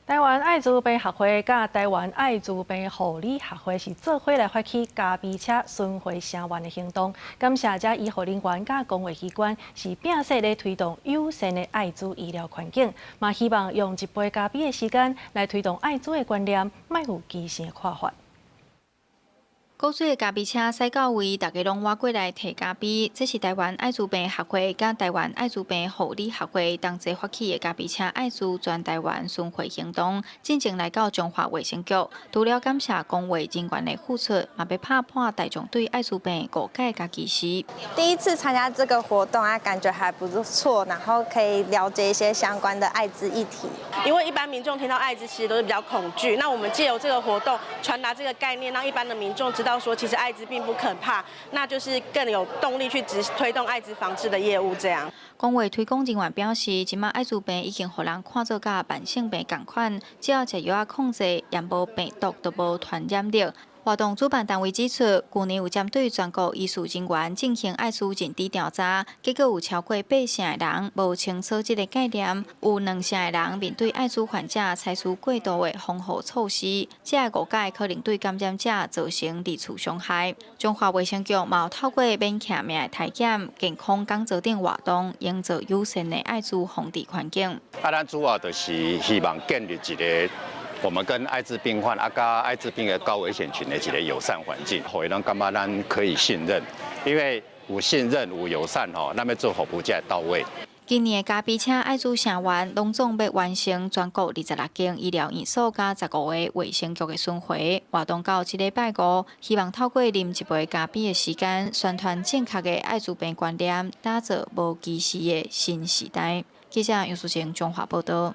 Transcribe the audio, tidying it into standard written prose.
台湾艾滋病学会甲台湾艾滋病护理学会是做伙来发起咖啡车巡回声援的行动，感谢这医护人员甲公卫机关是摒说咧推动友善的艾滋医疗环境，嘛希望用一杯咖啡的时间来推动艾滋的观念，卖有畸形的看法。 古水的咖啡车驶到位，大家拢挖过来摕咖啡。这是台湾艾滋病学会甲台湾艾滋病护理学会同齐发起的咖啡车艾滋全台湾巡回行动，进前来到中华卫生局，除了感谢公卫人员的付出，嘛要拍破大众对艾滋病误解甲歧视。第一次参加这个活动啊，感觉还不错，然后可以了解一些相关的艾滋议题。因为一般民众听到艾滋其实都是比较恐惧，那我们借由这个活动传达这个概念，让一般的民众知道说，其实艾滋并不可怕，那就是更有动力去推动艾滋防治的业务。这样，公卫推广人员表示，即马艾滋病已经互人看做甲慢性病同款，只要食药控制，也无病毒，都无传染力。 活动主办单位指出，去年有针对全国医术人员进行艾滋认知调查，结果有超过8成的人无清楚这个概念，有2成的人面对艾滋患者采取过度的防护措施，这个误解可能对感染者造成二次伤害。中华卫生局嘛有透过免欠命的体检、健康讲座等活动，营造友善的艾滋防治环境。咱主要就是希望建立一个。 我们跟艾滋病患、甲艾滋病的高危险群的一个友善环境，互伊人感觉咱可以信任，因为有信任、有友善吼，那么做服务才会到位。今年的咖啡车艾滋声援，拢总要完成全国26间医疗院所加15个卫生局的巡回活动，到这礼拜5，希望透过啉一杯咖啡的时间，宣传正确的艾滋病观念，打造无歧视的新时代。记者杨淑晴，中华报道。